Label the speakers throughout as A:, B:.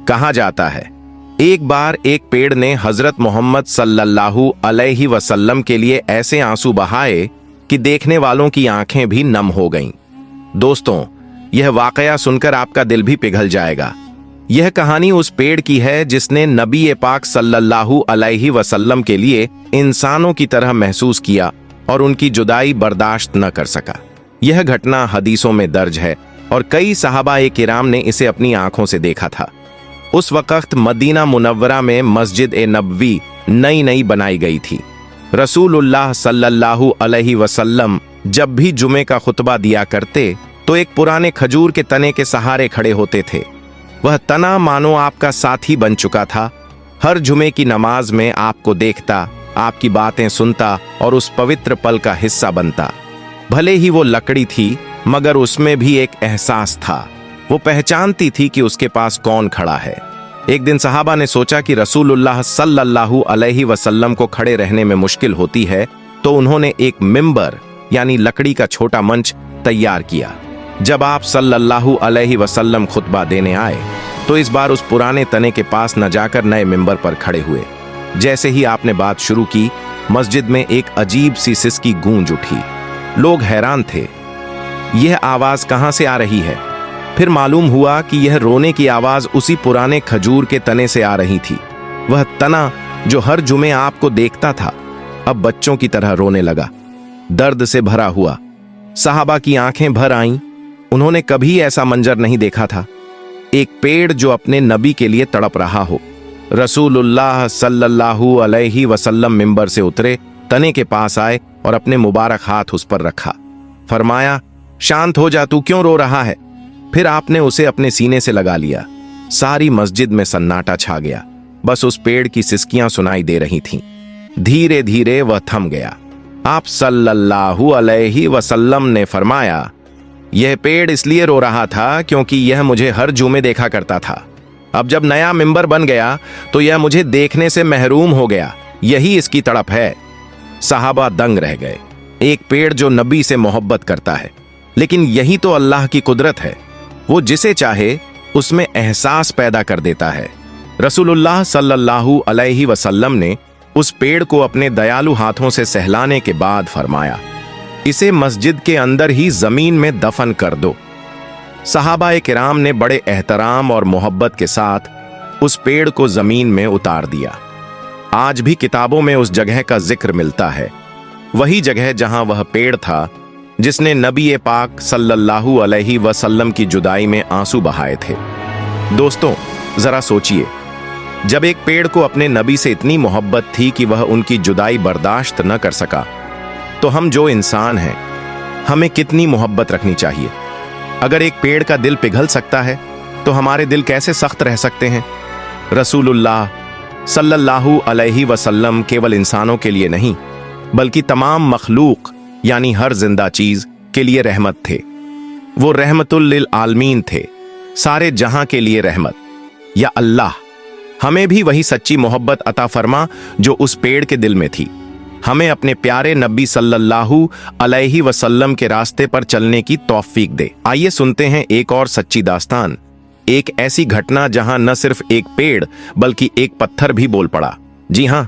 A: कहा जाता है, एक बार एक पेड़ ने हजरत मोहम्मद सल्लल्लाहु अलैहि वसल्लम के लिए ऐसे आंसू बहाए कि देखने वालों की आंखें भी नम हो गईं। दोस्तों, यह वाकया सुनकर आपका दिल भी पिघल जाएगा। यह कहानी उस पेड़ की है जिसने नबी पाक सल्लल्लाहु अलैहि वसल्लम के लिए इंसानों की तरह महसूस किया और उनकी जुदाई बर्दाश्त न कर सका। यह घटना हदीसों में दर्ज है और कई सहाबाए किराम ने इसे अपनी आंखों से देखा था। उस वक्त मदीना मुनव्वरा में मस्जिद ए नबवी नई नई बनाई गई थी। रसूलुल्लाह सल्लल्लाहु अलैहि वसल्लम जब भी जुमे का खुतबा दिया करते तो एक पुराने खजूर के तने के सहारे खड़े होते थे। वह तना मानो आपका साथी बन चुका था। हर जुमे की नमाज में आपको देखता, आपकी बातें सुनता और उस पवित्र पल का हिस्सा बनता। भले ही वो लकड़ी थी, मगर उसमें भी एक एहसास था। वो पहचानती थी कि उसके पास कौन खड़ा है। एक दिन सहाबा ने सोचा कि रसूलुल्लाह सल्लल्लाहु अलैहि वसल्लम को खड़े रहने में मुश्किल होती है, तो उन्होंने एक मिंबर यानी लकड़ी का छोटा मंच तैयार किया। जब आप सल्लल्लाहु अलैहि वसल्लम खुतबा देने आए तो इस बार उस पुराने तने के पास न जाकर नए मिंबर पर खड़े हुए। जैसे ही आपने बात शुरू की, मस्जिद में एक अजीब सी सिसकी गूंज उठी। लोग हैरान थे, यह आवाज कहां से आ रही है। फिर मालूम हुआ कि यह रोने की आवाज उसी पुराने खजूर के तने से आ रही थी। वह तना जो हर जुमे आपको देखता था, अब बच्चों की तरह रोने लगा, दर्द से भरा हुआ। सहाबा की आंखें भर आईं। उन्होंने कभी ऐसा मंजर नहीं देखा था। एक पेड़ जो अपने नबी के लिए तड़प रहा हो। रसूलुल्लाह सल्लल्लाहु अलैहि वसल्लम मिंबर से उतरे, तने के पास आए और अपने मुबारक हाथ उस पर रखा। फरमाया, शांत हो जा, तू क्यों रो रहा है। फिर आपने उसे अपने सीने से लगा लिया। सारी मस्जिद में सन्नाटा छा गया। बस उस पेड़ की सिसकियां सुनाई दे रही थीं। धीरे धीरे वह थम गया। आप सल्लल्लाहु अलैहि वसल्लम ने फरमाया, यह पेड़ इसलिए रो रहा था क्योंकि यह मुझे हर जुमे देखा करता था। अब जब नया मिंबर बन गया तो यह मुझे देखने से महरूम हो गया। यही इसकी तड़प है। सहाबा दंग रह गए। एक पेड़ जो नबी से मोहब्बत करता है, लेकिन यही तो अल्लाह की कुदरत है। वो जिसे चाहे उसमें एहसास पैदा कर देता है। रसूलुल्लाह सल्लल्लाहु अलैहि वसल्लम ने उस पेड़ को अपने दयालु हाथों से सहलाने के बाद फरमाया, इसे मस्जिद के अंदर ही जमीन में दफन कर दो। सहाबाए किराम ने बड़े एहतराम और मोहब्बत के साथ उस पेड़ को जमीन में उतार दिया। आज भी किताबों में उस जगह का जिक्र मिलता है, वही जगह जहां वह पेड़ था जिसने नबी पाक सल्लल्लाहु अलैहि वसल्लम की जुदाई में आंसू बहाए थे। दोस्तों, जरा सोचिए, जब एक पेड़ को अपने नबी से इतनी मोहब्बत थी कि वह उनकी जुदाई बर्दाश्त न कर सका, तो हम जो इंसान हैं, हमें कितनी मोहब्बत रखनी चाहिए। अगर एक पेड़ का दिल पिघल सकता है तो हमारे दिल कैसे सख्त रह सकते हैं। रसूलुल्लाह सल्लल्लाहु अलैहि वसल्लम केवल इंसानों के लिए नहीं, बल्कि तमाम मखलूक यानी हर जिंदा चीज के लिए रहमत थे। वो रहमतुल लिल आलमीन थे, सारे जहां के लिए रहमत। या अल्लाह, हमें भी वही सच्ची मोहब्बत अता फरमा जो उस पेड़ के दिल में थी। हमें अपने प्यारे नबी सल्लल्लाहु अलैहि वसल्लम के रास्ते पर चलने की तौफीक दे। आइए सुनते हैं एक और सच्ची दास्तान, एक ऐसी घटना जहां न सिर्फ एक पेड़ बल्कि एक पत्थर भी बोल पड़ा। जी हां,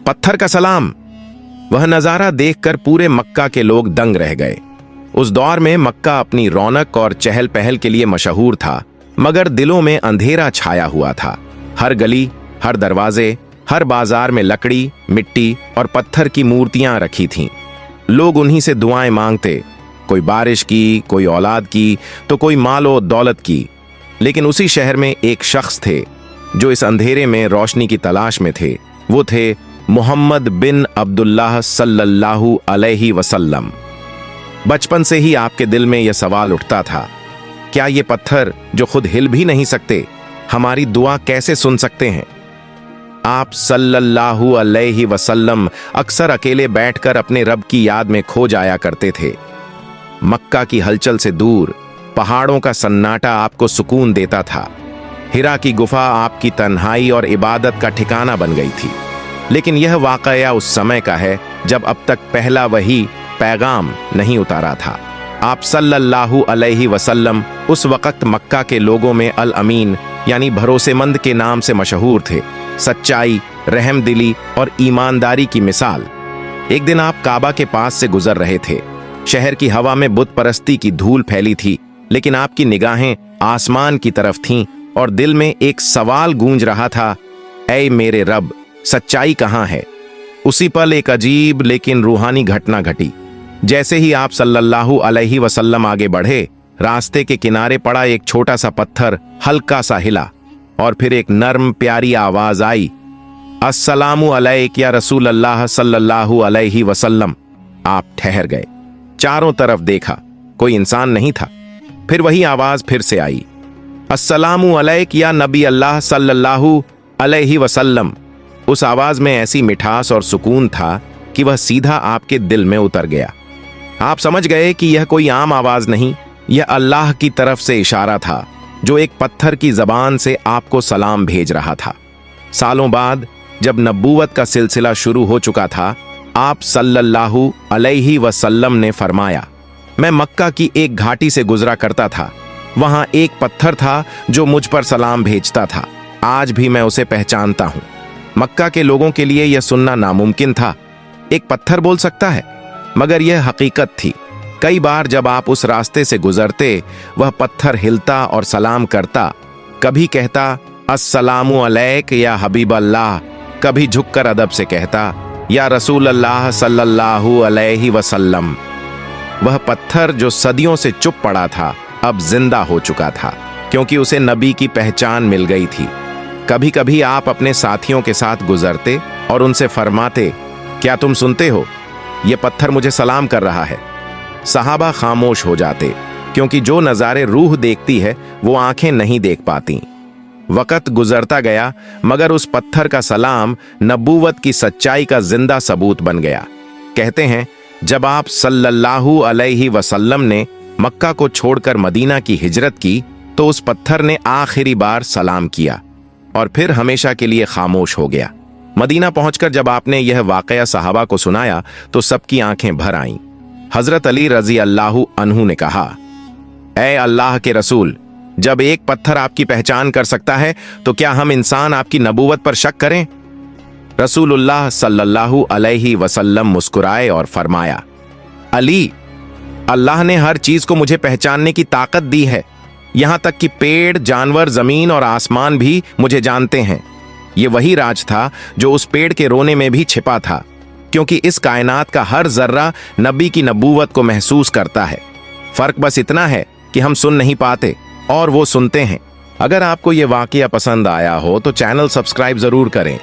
A: पत्थर का सलाम। वह नजारा देखकर पूरे मक्का के लोग दंग रह गए। उस दौर में मक्का अपनी रौनक और चहल पहल के लिए मशहूर था, मगर दिलों में अंधेरा छाया हुआ था। हर गली, हर दरवाजे, हर बाजार में लकड़ी, मिट्टी और पत्थर की मूर्तियां रखी थीं। लोग उन्हीं से दुआएं मांगते, कोई बारिश की, कोई औलाद की, तो कोई मालो दौलत की। लेकिन उसी शहर में एक शख्स थे जो इस अंधेरे में रोशनी की तलाश में थे। वो थे मोहम्मद बिन अब्दुल्लाह सल्लल्लाहु अलैहि वसल्लम। बचपन से ही आपके दिल में यह सवाल उठता था, क्या ये पत्थर जो खुद हिल भी नहीं सकते, हमारी दुआ कैसे सुन सकते हैं। आप सल्लल्लाहु अलैहि वसल्लम अक्सर अकेले बैठकर अपने रब की याद में खो जाया करते थे। मक्का की हलचल से दूर पहाड़ों का सन्नाटा आपको सुकून देता था। हिरा की गुफा आपकी तन्हाई और इबादत का ठिकाना बन गई थी। लेकिन यह वाकया उस समय का है जब अब तक पहला वही पैगाम नहीं उतारा था। आप सल्लल्लाहु अलैहि वसल्लम उस वक़्त मक्का के लोगों में अल अमीन यानी भरोसेमंद के नाम से मशहूर थे। सच्चाई, रहमदिली और ईमानदारी की मिसाल। एक दिन आप काबा के पास से गुजर रहे थे। शहर की हवा में बुत परस्ती की धूल फैली थी, लेकिन आपकी निगाहें आसमान की तरफ थीं और दिल में एक सवाल गूंज रहा था, ऐ मेरे रब, सच्चाई कहाँ है? उसी पल एक अजीब लेकिन रूहानी घटना घटी। जैसे ही आप सल्लल्लाहु अलैहि वसल्लम आगे बढ़े, रास्ते के किनारे पड़ा एक छोटा सा पत्थर हल्का सा हिला और फिर एक नर्म प्यारी आवाज आई, अस्सलामु अलैक या रसूल अल्लाह सल्लल्लाहु अलैहि वसल्लम। आप ठहर गए, चारों तरफ देखा, कोई इंसान नहीं था। फिर वही आवाज फिर से आई, अस्सलामु अलैक या नबी अल्लाह सल्लल्लाहु अलैहि वसल्लम। उस आवाज में ऐसी मिठास और सुकून था कि वह सीधा आपके दिल में उतर गया। आप समझ गए कि यह कोई आम आवाज नहीं, यह अल्लाह की तरफ से इशारा था, जो एक पत्थर की जबान से आपको सलाम भेज रहा था। सालों बाद जब नबूवत का सिलसिला शुरू हो चुका था, आप सल्लल्लाहु अलैहि वसल्लम ने फरमाया, मैं मक्का की एक घाटी से गुजरा करता था। वहां एक पत्थर था जो मुझ पर सलाम भेजता था। आज भी मैं उसे पहचानता हूं। मक्का के लोगों के लिए यह सुनना नामुमकिन था, एक पत्थर बोल सकता है, मगर यह हकीकत थी। कई बार जब आप उस रास्ते से गुजरते, वह पत्थर हिलता और सलाम करता। कभी कहता अस्सलामु अलैक या हबीब अल्लाह, कभी झुककर अदब से कहता या रसूल अल्लाह सल्लल्लाहु अलैहि वसल्लम। वह पत्थर जो सदियों से चुप पड़ा था, अब जिंदा हो चुका था, क्योंकि उसे नबी की पहचान मिल गई थी। कभी कभी आप अपने साथियों के साथ गुजरते और उनसे फरमाते, क्या तुम सुनते हो? यह पत्थर मुझे सलाम कर रहा है। सहाबा खामोश हो जाते, क्योंकि जो नज़ारे रूह देखती है वो आंखें नहीं देख पाती। वक़्त गुजरता गया, मगर उस पत्थर का सलाम नबूवत की सच्चाई का जिंदा सबूत बन गया। कहते हैं, जब आप सल्लल्लाहु अलैहि वसल्लम ने मक्का को छोड़कर मदीना की हिजरत की, तो उस पत्थर ने आखिरी बार सलाम किया और फिर हमेशा के लिए खामोश हो गया। मदीना पहुंचकर जब आपने यह वाकया सहाबा को सुनाया, तो सबकी आंखें भर आईं। हजरत अली रजी अल्लाहु अन्हु ने कहा, ऐ अल्लाह के रसूल, जब एक पत्थर आपकी पहचान कर सकता है, तो क्या हम इंसान आपकी नबूवत पर शक करें? रसूलुल्लाह सल्लल्लाहु अलैहि वसल्लम मुस्कुराए और फरमाया, अली, अल्लाह ने हर चीज को मुझे पहचानने की ताकत दी है। यहां तक कि पेड़, जानवर, जमीन और आसमान भी मुझे जानते हैं। ये वही राज था जो उस पेड़ के रोने में भी छिपा था, क्योंकि इस कायनात का हर जर्रा नबी की नबूवत को महसूस करता है। फर्क बस इतना है कि हम सुन नहीं पाते और वो सुनते हैं। अगर आपको ये वाकया पसंद आया हो तो चैनल सब्सक्राइब जरूर करें।